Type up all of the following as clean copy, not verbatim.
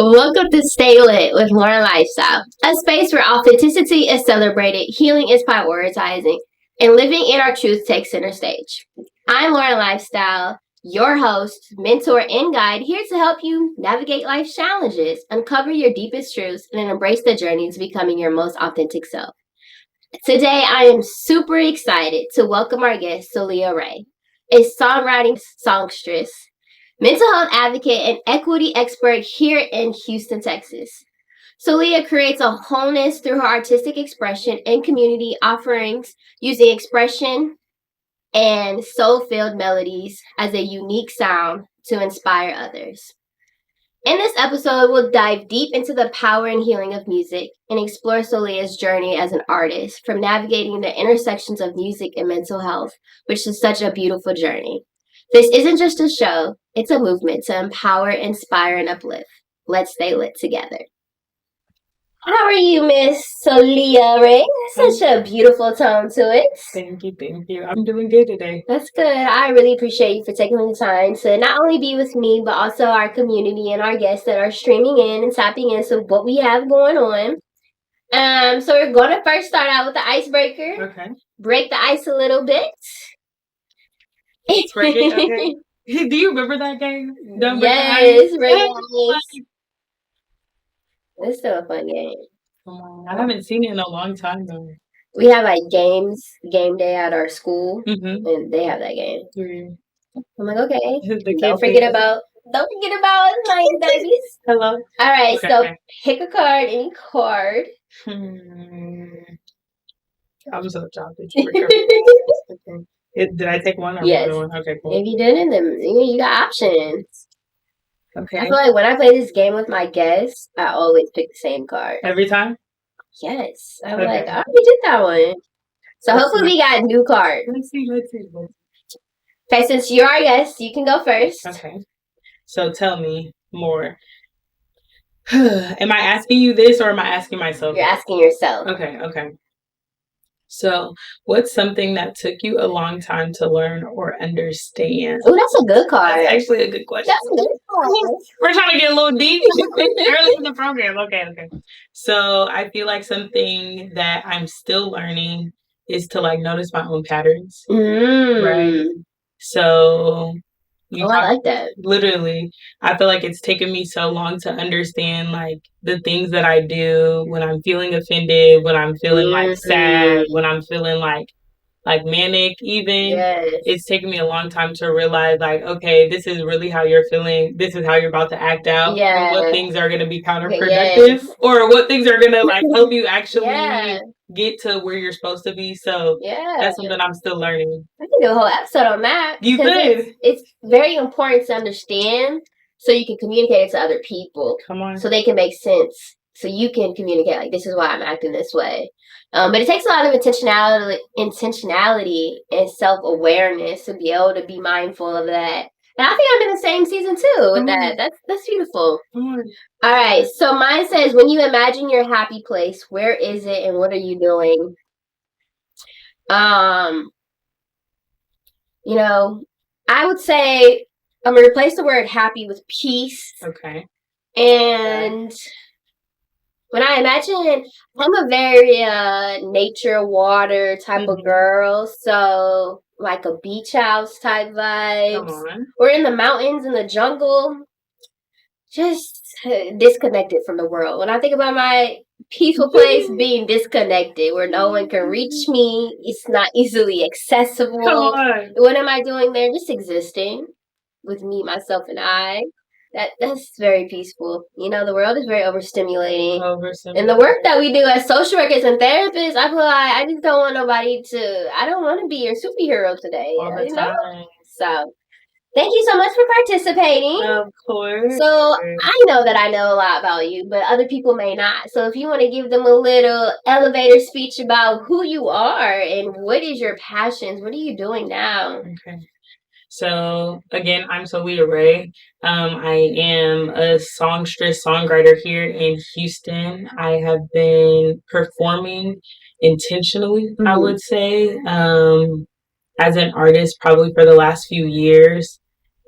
Welcome to Stay Lit with Lauren Lyfestyle, a space where authenticity is celebrated, healing is prioritizing, and living in our truth takes center stage. I'm Lauren Lyfestyle, your host, mentor, and guide, here to help you navigate life's challenges, uncover your deepest truths, and embrace the journey to becoming your most authentic self. Today, I am super excited to welcome our guest, Soulliaa Rae, a songwriting songstress, mental health advocate, and equity expert here in Houston, Texas. Soulliaa creates a wholeness through her artistic expression and community offerings using expression and soul-filled melodies as a unique sound to inspire others. In this episode, we'll dive deep into the power and healing of music and explore Soulliaa's journey as an artist, from navigating the intersections of music and mental health, which is such a beautiful journey. This isn't just a show, it's a movement to empower, inspire, and uplift. Let's stay lit together. How are you, Miss Soulliaa Rae? Such a beautiful tone to it. Thank you. I'm doing good today. That's good. I really appreciate you for taking the time to not only be with me, but also our community and our guests that are streaming in and tapping into what we have going on. So we're going to first start out with the icebreaker. Okay. Break the ice a little bit. Break it, okay. Do you remember that game? Don't yes, break the ice. It's still a fun game. Come on. I haven't seen it in a long time though. We have like game day at our school, and they have that game. I'm like, okay. Don't forget about my babies. Hello. All right, okay. So pick a card, any card. I'm so childish. Did I take one or yes. One? Okay, cool. If you didn't, then you got options. Okay. I feel like when I play this game with my guests, I always pick the same card. Every time? Yes. I'm like, I already did that one. So hopefully we got a new card. Let's see. Okay, since you're our guest, you can go first. Okay. So tell me more. Am I asking you this or am I asking myself? You're asking yourself. Okay. So, what's something that took you a long time to learn or understand? Oh, that's a good card. That's actually a good question. That's a good card. We're trying to get a little deep early in the program. Okay. So, I feel like something that I'm still learning is to like notice my own patterns. Right. So, I like that. Literally, I feel like it's taken me so long to understand like the things that I do when I'm feeling offended, when I'm feeling like sad, when I'm feeling like manic even. Yes. It's taken me a long time to realize like, okay, this is really how you're feeling. This is how you're about to act out. Yeah. And what things are going to be counterproductive or what things are going to like help you actually get to where you're supposed to be. So that's something I'm still learning. I can do a whole episode on that. You could. It's very important to understand so you can communicate it to other people. Come on. So they can make sense. So you can communicate like, this is why I'm acting this way. But it takes a lot of intentionality and self-awareness to be able to be mindful of that. And I think I'm in the same season too with that. That's beautiful. All right. So mine says, when you imagine your happy place, where is it and what are you doing? I would say I'm going to replace the word happy with peace. Okay. And when I imagine, I'm a very nature, water type of girl. So like a beach house type vibes. Come on. We're in the mountains, in the jungle. Just disconnected from the world. When I think about my peaceful place, being disconnected, where no one can reach me, it's not easily accessible. Come on. What am I doing there? Just existing with me, myself, and I. That's very peaceful. The world is very overstimulating. And the work that we do as social workers and therapists, I feel like I just don't want nobody to. I don't want to be your superhero today. All the time. So. Thank you so much for participating. Of course. So I know that I know a lot about you, but other people may not. So if you want to give them a little elevator speech about who you are and what is your passions, what are you doing now? Okay. So again, I'm Soulliaa Rae. I am a songwriter here in Houston. I have been performing intentionally, I would say, as an artist probably for the last few years.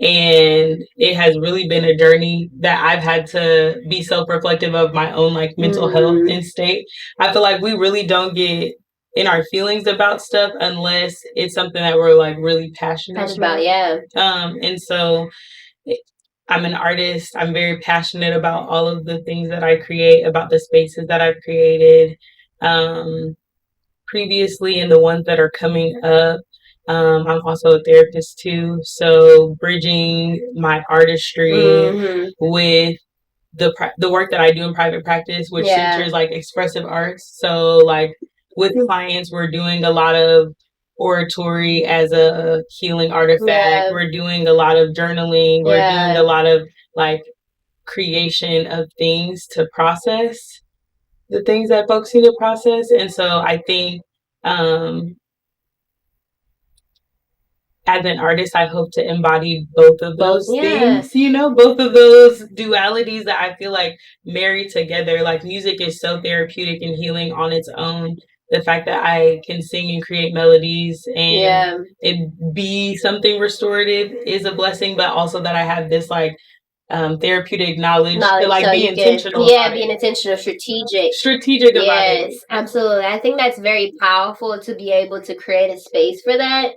And it has really been a journey that I've had to be self-reflective of my own like mental health and state. I feel like we really don't get in our feelings about stuff unless it's something that we're like really passionate about. Yeah. And so I'm an artist. I'm very passionate about all of the things that I create, about the spaces that I've created previously and the ones that are coming up. I'm also a therapist too, so bridging my artistry with the work that I do in private practice, which features like expressive arts. So like with clients, we're doing a lot of oratory as a healing artifact. We're doing a lot of journaling. We're doing a lot of like creation of things to process the things that folks need to process. And so I think as an artist, I hope to embody both of those things, you know, both of those dualities that I feel like marry together. Like music is so therapeutic and healing on its own. The fact that I can sing and create melodies and it be something restorative is a blessing, but also that I have this like therapeutic knowledge to like so be intentional. Being intentional, strategic about it. Yes, absolutely. I think that's very powerful to be able to create a space for that.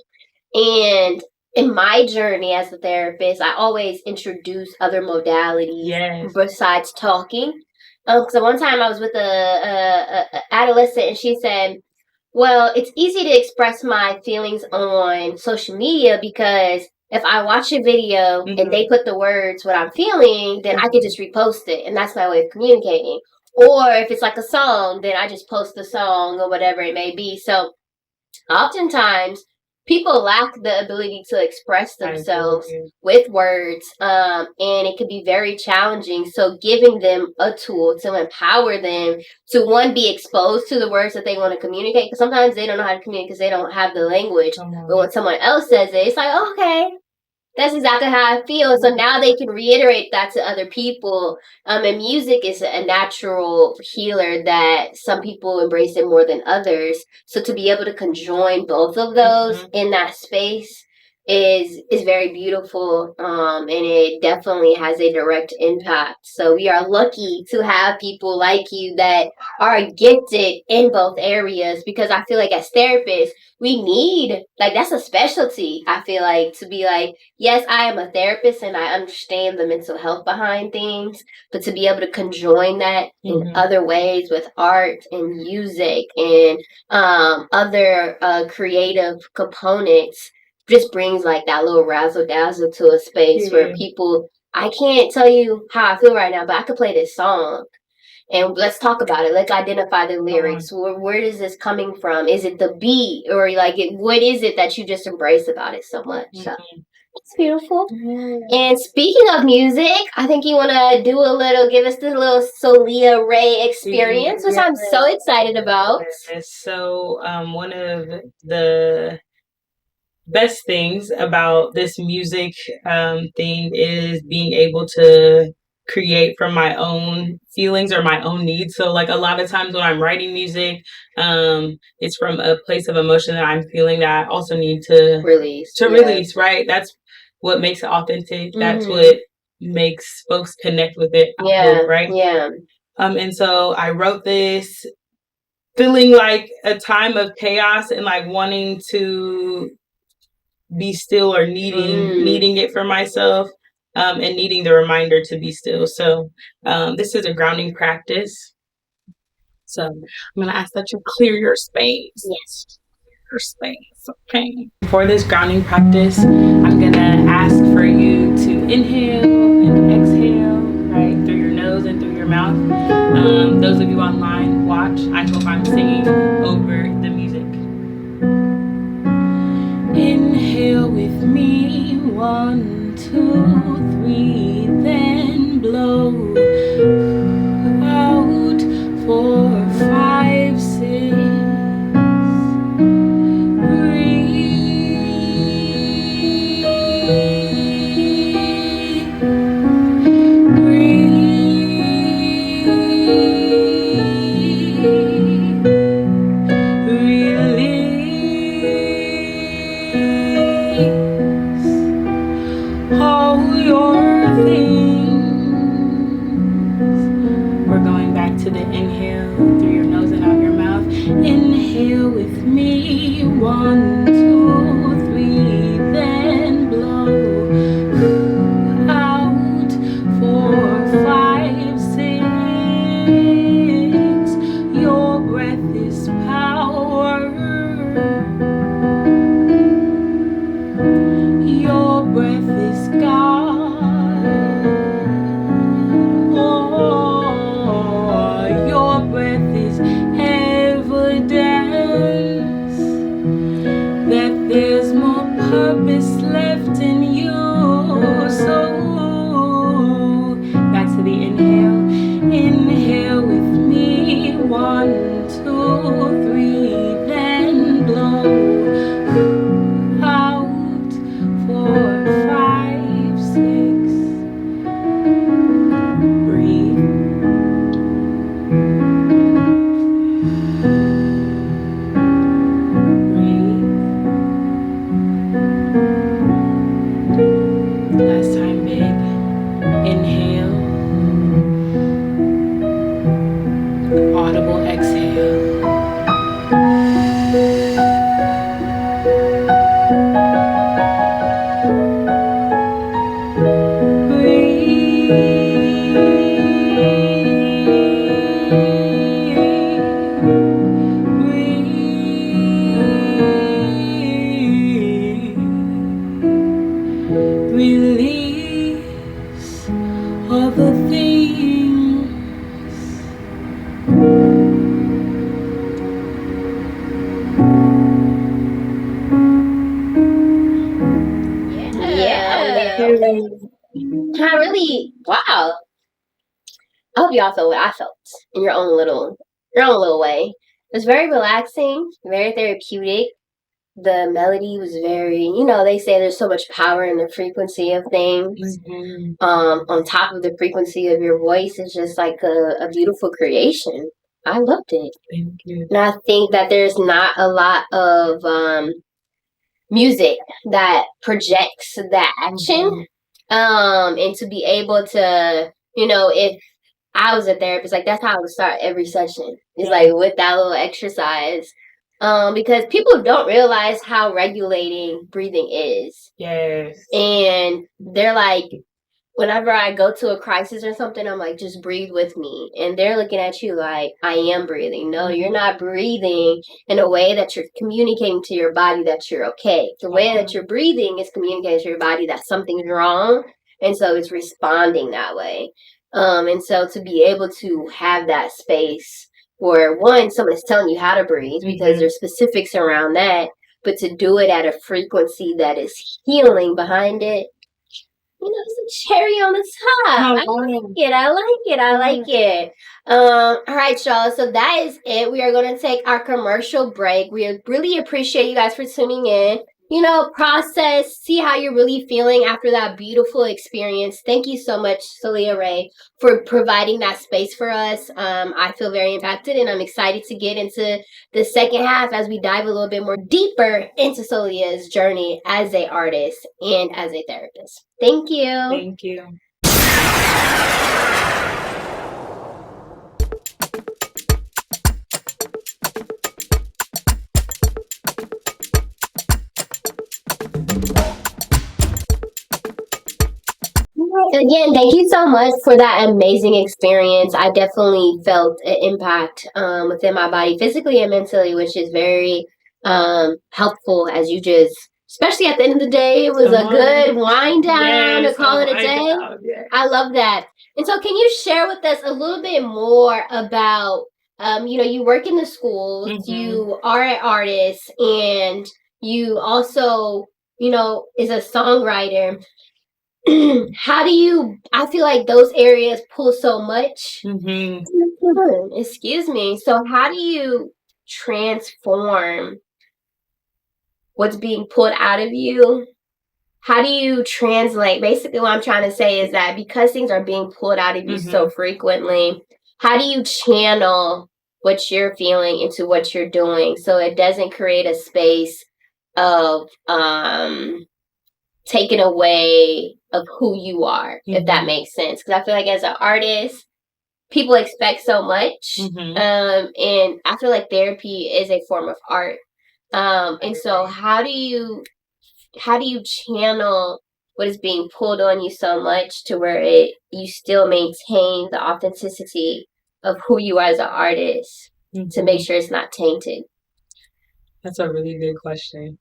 And in my journey as a therapist, I always introduce other modalities besides talking. Because one time I was with a adolescent, and she said, "Well, it's easy to express my feelings on social media because if I watch a video and they put the words what I'm feeling, then I can just repost it, and that's my way of communicating. Or if it's like a song, then I just post the song or whatever it may be." So oftentimes people lack the ability to express themselves with words, and it can be very challenging. So giving them a tool to empower them to, one, be exposed to the words that they want to communicate, because sometimes they don't know how to communicate because they don't have the language. But when someone else says it, it's like, oh, okay, that's exactly how I feel. So now they can reiterate that to other people. And music is a natural healer that some people embrace it more than others. So to be able to conjoin both of those in that space is very beautiful. And it definitely has a direct impact. So we are lucky to have people like you that are gifted in both areas, because I feel like as therapists, we need, like, that's a specialty, I feel like, to be like, yes, I am a therapist and I understand the mental health behind things, but to be able to conjoin that in other ways with art and music and other creative components just brings like that little razzle dazzle to a space where people, I can't tell you how I feel right now, but I could play this song and let's talk about it. Let's identify the lyrics. Where is this coming from? Is it the beat, or like what is it that you just embrace about it so much? So it's beautiful. And speaking of music, I think you want to give us the little Soulliaa Rae experience, which I'm so excited about. So one of the best things about this music thing is being able to create from my own feelings or my own needs. So like a lot of times when I'm writing music, it's from a place of emotion that I'm feeling that I also need to release, right? That's what makes it authentic. That's what makes folks connect with it, right? And so I wrote this feeling like a time of chaos and like wanting to be still, or needing it for myself, and needing the reminder to be still. So this is a grounding practice. So I'm going to ask that you clear your space. Yes. Your space. Okay. For this grounding practice, I'm going to ask for you to inhale and exhale, right, through your nose and through your mouth. Those of you online, watch. I hope I'm singing over the music. Inhale with me, 1, 2, 3, then blow out, 4, 5, 6. Hold Your breath is God. Oh, your breath is evidence that there's more purpose left in you. So back to the inhale. Inhale with me. 1, 2, 3. Then blow out. 4, 5, 6. Breathe. Last time, big. Inhale. Audible exhale. Release all the things. I really, wow. I hope y'all felt what I felt in your own little way. It was very relaxing, very therapeutic. The melody was very, they say there's so much power in the frequency of things. On top of the frequency of your voice, it's just like a beautiful creation. I loved it. Thank you. And I think that there's not a lot of music that projects that action. And to be able to, if I was a therapist, like that's how I would start every session. It's like with that little exercise. Because people don't realize how regulating breathing is. Yes. And they're like, whenever I go to a crisis or something, I'm like, just breathe with me. And they're looking at you like, I am breathing. No, you're not breathing in a way that you're communicating to your body that you're okay. The way that you're breathing is communicating to your body that something's wrong. And so it's responding that way. And so to be able to have that space where, one, someone is telling you how to breathe because there's specifics around that, but to do it at a frequency that is healing behind it, it's a cherry on the top. I like it. All right, y'all. So that is it. We are going to take our commercial break. We really appreciate you guys for tuning in. Process, see how you're really feeling after that beautiful experience. Thank you so much, Soulliaa Rae, for providing that space for us. I feel very impacted, and I'm excited to get into the second half as we dive a little bit more deeper into Soulliaa's journey as an artist and as a therapist. Thank you. Thank you. Again, thank you so much for that amazing experience. I definitely felt an impact within my body, physically and mentally, which is very helpful as you just, especially at the end of the day, it was a good wind down to call it a day. I love that. And so can you share with us a little bit more about, you work in the schools, you are an artist, and you also, is a songwriter. I feel like those areas pull so much. Excuse me. So how do you transform what's being pulled out of you? How do you translate? Basically, what I'm trying to say is that because things are being pulled out of you so frequently, how do you channel what you're feeling into what you're doing so it doesn't create a space of taken away of who you are, if that makes sense? Because I feel like as an artist, people expect so much, and I feel like therapy is a form of art. And so how do you channel what is being pulled on you so much to where you still maintain the authenticity of who you are as an artist to make sure it's not tainted? That's a really good question.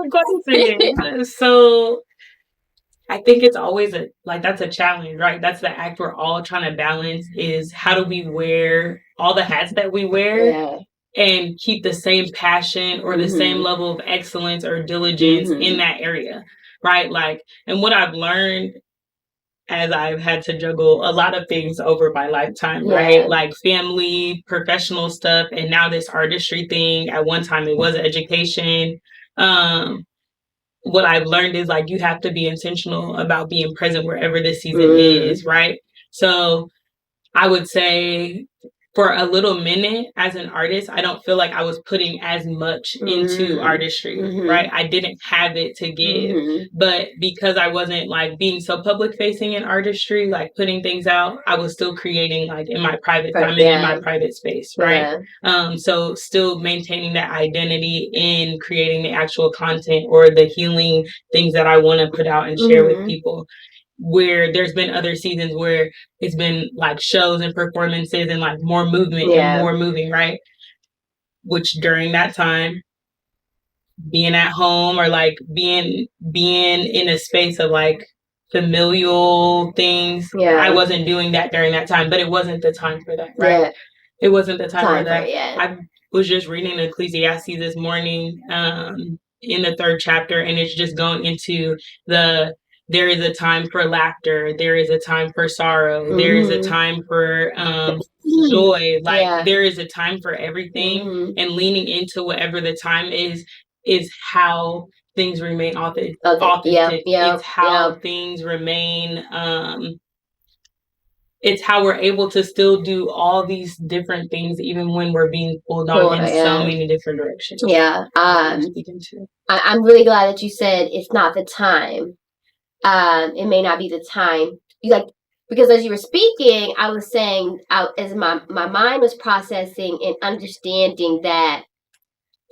a question. So I think it's always that's a challenge, right? That's the act we're all trying to balance, is how do we wear all the hats that we wear and keep the same passion or the same level of excellence or diligence in that area, right? Like, and what I've learned as I've had to juggle a lot of things over my lifetime, right? Like family, professional stuff, and now this artistry thing. At one time, it was education. What I've learned is like you have to be intentional about being present wherever this season is, right? So I would say for a little minute as an artist, I don't feel like I was putting as much into artistry, right? I didn't have it to give. But because I wasn't like being so public facing in artistry, like putting things out, I was still creating like in my private time and in my private space, right? So still maintaining that identity in creating the actual content or the healing things that I want to put out and share with people. Where there's been other seasons where it's been like shows and performances and like more movement and more moving, right? Which during that time, being at home or like being in a space of like familial things, I wasn't doing that during that time, but it wasn't the time for that, right? It wasn't the time for that. I was just reading Ecclesiastes this morning in the 3rd chapter, and it's just going into there is a time for laughter, there is a time for sorrow, there is a time for joy, like there is a time for everything, and leaning into whatever the time is how things remain authentic. It's how things remain it's how we're able to still do all these different things even when we're being pulled on in so many different directions. I'm really glad that you said it's not the time. It may not be the time. Because as you were speaking, I was saying, as my mind was processing and understanding that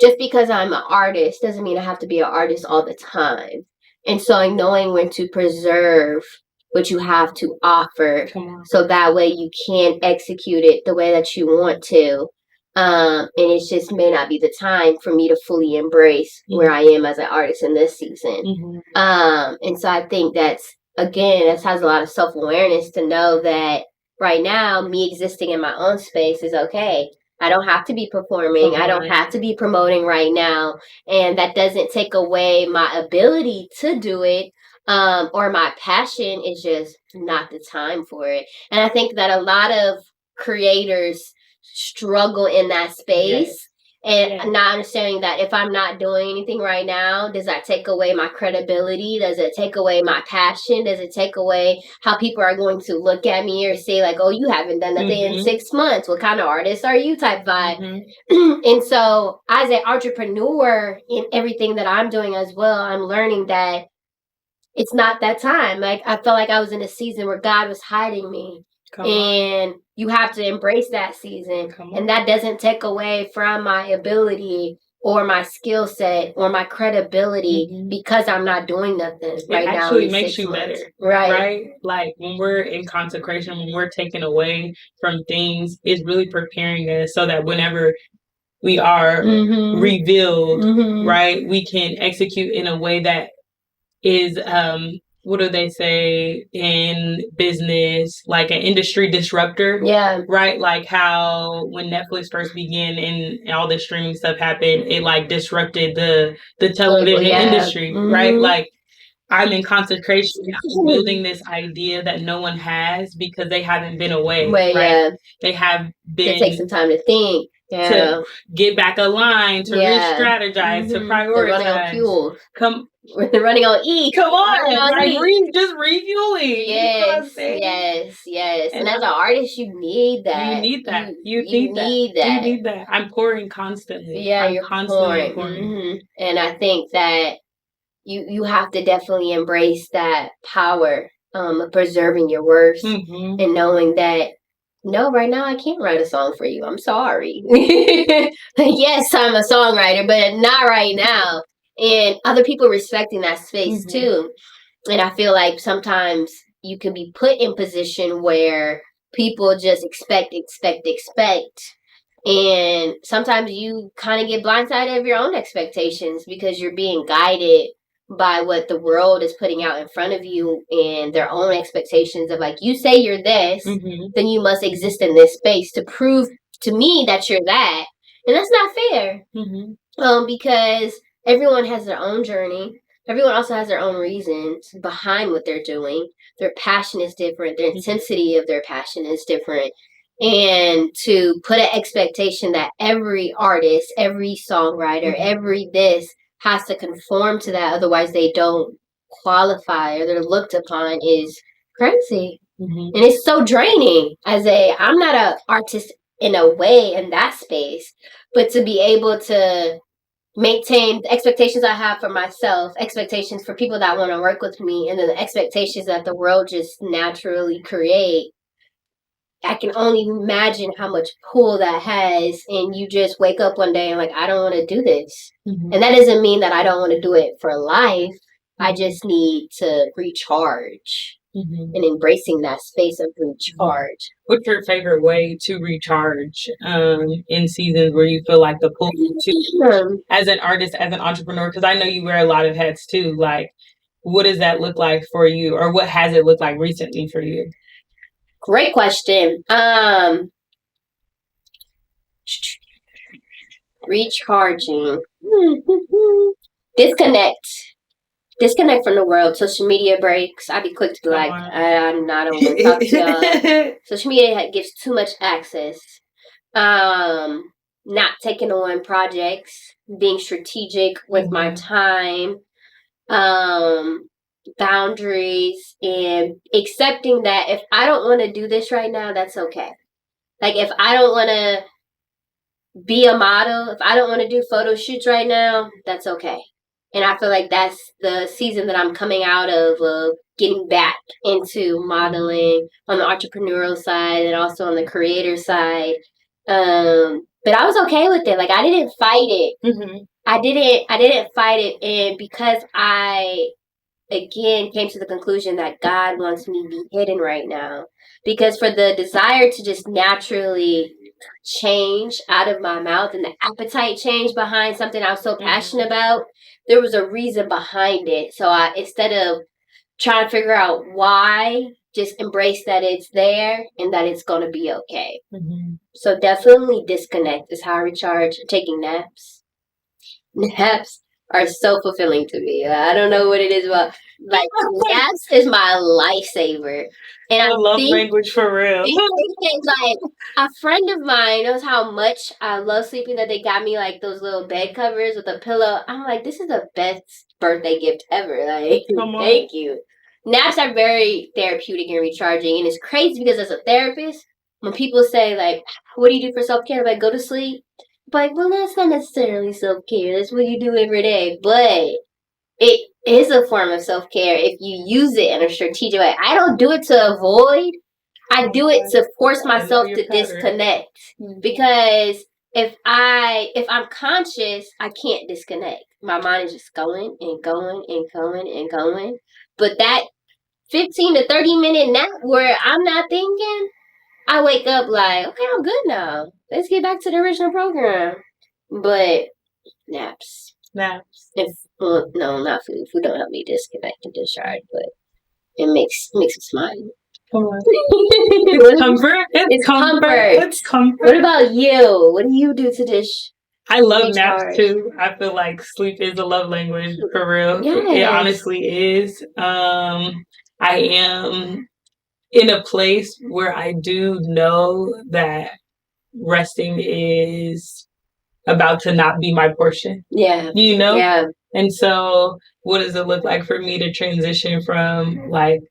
just because I'm an artist doesn't mean I have to be an artist all the time. And so knowing when to preserve what you have to offer, so that way you can execute it the way that you want to. And it just may not be the time for me to fully embrace where I am as an artist in this season. And so I think that has a lot of self-awareness to know that right now, me existing in my own space is okay. I don't have to be performing. I don't have to be promoting right now. And that doesn't take away my ability to do it. Or my passion. Is just not the time for it. And I think that a lot of creators struggle in that space and not understanding that if I'm not doing anything right now, does that take away my credibility? Does it take away my passion? Does it take away how people are going to look at me or say like, oh, you haven't done that thing in 6 months. What kind of artist are you type vibe? And so as an entrepreneur in everything that I'm doing as well, I'm learning that it's not that time. Like I felt like I was in a season where God was hiding me. And you have to embrace that season. And that doesn't take away from my ability or my skill set or my credibility because I'm not doing nothing right now. It actually makes you better. Right? Like when we're in consecration, when we're taken away from things, it's really preparing us so that whenever we are revealed, right, we can execute in a way that is what do they say in business, like an industry disruptor? Right? Like how when Netflix first began and all the streaming stuff happened, it like disrupted the television industry, right? Like I'm in consecration, I'm building this idea that no one has because they haven't been away, right? They have been... To take some time to think. To get back aligned, to re-strategize, to prioritize. They're running on fuel. They're running on E. Come on, just refueling. Yes. And as an artist, you need that. You need that. I'm pouring constantly. You're constantly pouring. And I think that you have to definitely embrace that power of preserving your worth and knowing that no, right now I can't write a song for you. I'm sorry. Yes, I'm a songwriter, but not right now. And other people respecting that space too. And I feel like sometimes you can be put in position where people just expect. And sometimes you kind of get blindsided of your own expectations because you're being guided by what the world is putting out in front of you and their own expectations of like, you say you're this, then you must exist in this space to prove to me that you're that. And that's not fair. Because everyone has their own journey. Everyone also has their own reasons behind what they're doing. Their passion is different. Their intensity of their passion is different. And to put an expectation that every artist, every songwriter, every this has to conform to that, otherwise they don't qualify or they're looked upon is crazy. And it's so draining I'm not an artist in a way in that space, but to be able to maintain the expectations I have for myself, expectations for people that want to work with me, and then the expectations that the world just naturally create. I can only imagine how much pull that has, and you just wake up one day and like, I don't want to do this. And that doesn't mean that I don't want to do it for life. I just need to recharge. And embracing that space of recharge. What's your favorite way to recharge in seasons where you feel like the pull to as an artist, as an entrepreneur? Because I know you wear a lot of hats too. Like, what does that look like for you, or what has it looked like recently for you? Great question. Recharging. Disconnect from the world. Social media breaks. I'd be quick to be like, I don't want to talk to y'all. Social media gives too much access. Not taking on projects. Being strategic with my time. Boundaries. And accepting that if I don't want to do this right now, that's okay. Like, if I don't want to be a model, if I don't want to do photo shoots right now, that's okay. And I feel like that's the season that I'm coming out of getting back into modeling on the entrepreneurial side and also on the creator side. But I was okay with it. Like, I didn't fight it. I didn't fight it. And because I, again, came to the conclusion that God wants me to be hidden right now. Because for the desire to just naturally change out of my mouth and the appetite change behind something I was so passionate about, there was a reason behind it. So instead of trying to figure out why, just embrace that it's there and that it's going to be okay. So definitely disconnect is how I recharge. Taking naps. Naps are so fulfilling to me. I don't know what it is about. Like, naps is my lifesaver. And I love language for real. It's like a friend of mine knows how much I love sleeping that they got me like those little bed covers with a pillow. I'm like, this is the best birthday gift ever. Like, thank you. Naps are very therapeutic and recharging. And it's crazy because as a therapist, when people say like, what do you do for self-care? I'm like, go to sleep. But well, that's not necessarily self-care. That's what you do every day. But it is a form of self-care if you use it in a strategic way. I don't do it to avoid. I do it to force myself to disconnect. Because if I'm conscious, I can't disconnect. My mind is just going and going and going and going. But that 15 to 30-minute nap where I'm not thinking, I wake up like, okay, I'm good now. Let's get back to the original program. But naps. No, not food. Food don't help me disconnect and discharge, but it makes me smile. It's comfort. It's comfort. It's comfort. What about you? What do you do to dish? I love naps too. I feel like sleep is a love language for real. Yes. It honestly is. I am in a place where I do know that resting is about to not be my portion. Yeah. You know? Yeah. And so what does it look like for me to transition from like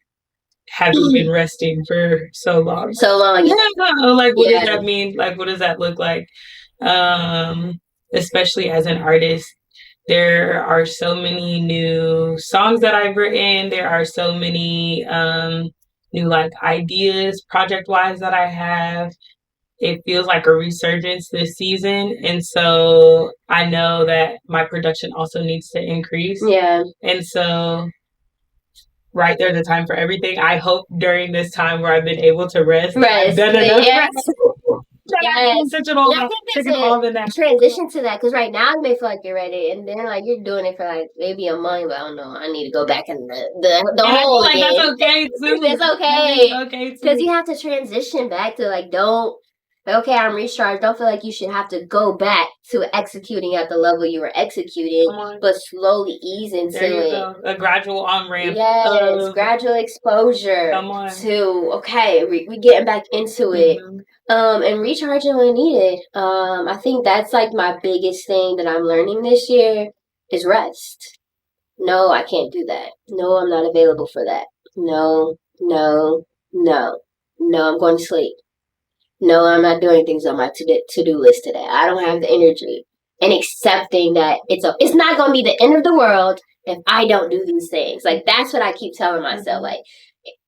having been resting for so long? Yeah. Like, what does that mean? Like, what does that look like? Especially as an artist, there are so many new songs that I've written. There are so many new like ideas project wise that I have. It feels like a resurgence this season. And so I know that my production also needs to increase. Yeah. And so right, there's a time for everything. I hope during this time where I've been able to rest, I've done enough rest. Yes. Intentional And I about think taking that's all the a naps. transition to that, because right now you may feel like you're ready, and then like you're doing it for like maybe a month, but I don't know, I need to go back in the And I hole feel like again. that's okay too. That's That okay. is okay Because too. you have to transition back to like, don't, okay, I'm recharged. Don't feel like you should have to go back to executing at the level you were executing, Come on. but slowly ease There into you it. go. A gradual on ramp. Yes, gradual exposure Come on. to, okay, we getting back into it. And recharging when needed. I think that's like my biggest thing that I'm learning this year is rest. No, I can't do that. No, I'm not available for that. No, no, no, no, I'm going to sleep. No, I'm not doing things on my to-do list today. I don't have the energy. And accepting that it's not going to be the end of the world if I don't do these things. Like, that's what I keep telling myself. Like,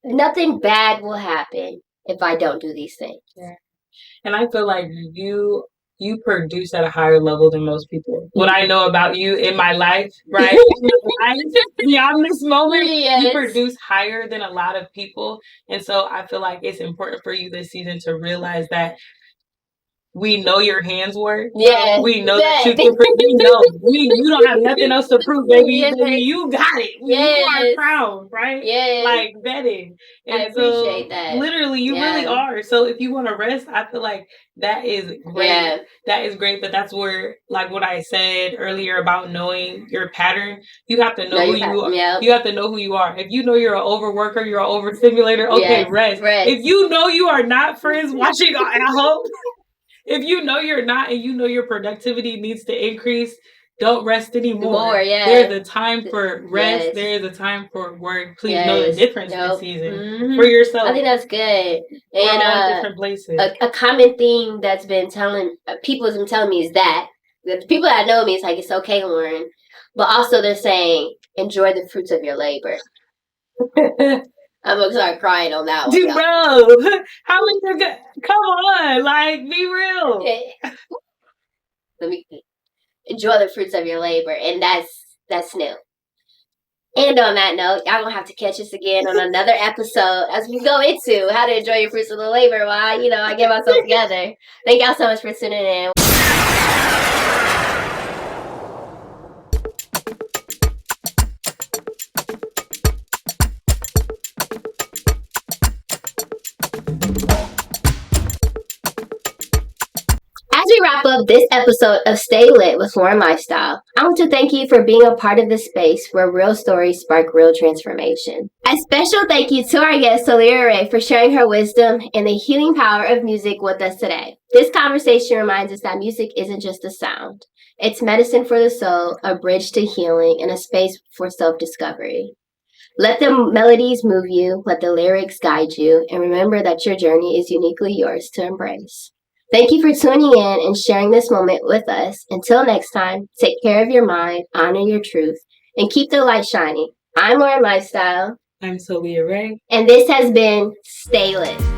nothing bad will happen if I don't do these things. Yeah. And I feel like you produce at a higher level than most people. What I know about you in my life, right? Beyond this moment, you produce higher than a lot of people. And so I feel like it's important for you this season to realize that we know your hands work. Yeah. We know that you can prove. We know. You don't have nothing else to prove, baby. Baby, you got it. You are proud, right? Yeah. Like vetted. And I appreciate that. Literally, you really are. So if you want to rest, I feel like that is great. Yeah. That is great. But that's where, like what I said earlier about knowing your pattern, you have to know who you are. Yep. You have to know who you are. If you know you're an overworker, you're an overstimulator, okay, rest. Rest. If you know you are not, friends, watching at home, if you know you're not and you know your productivity needs to increase, don't rest anymore. There's a time for rest. There's a time for work. Please know the difference this season for yourself. I think that's good. We're all in different places. A common thing that's been people have been telling me is that the people that know me is like, it's okay, Lauren, but also they're saying enjoy the fruits of your labor. I'm gonna start crying on that one. Dude, bro, how is it? Come on, like, be real. Let me enjoy the fruits of your labor, and that's new. And on that note, y'all gonna have to catch us again on another episode as we go into how to enjoy your fruits of the labor while I get myself together. Thank y'all so much for tuning in. As we wrap up this episode of Stay Lit with Lauren Lyfestyle, I want to thank you for being a part of this space where real stories spark real transformation. A special thank you to our guest, Soulliaa Rae, for sharing her wisdom and the healing power of music with us today. This conversation reminds us that music isn't just a sound. It's medicine for the soul, a bridge to healing, and a space for self-discovery. Let the melodies move you, let the lyrics guide you, and remember that your journey is uniquely yours to embrace. Thank you for tuning in and sharing this moment with us. Until next time, take care of your mind, honor your truth, and keep the light shining. I'm Lauren Lyfestyle. I'm Soulliaa Rae. And this has been Stay Lit.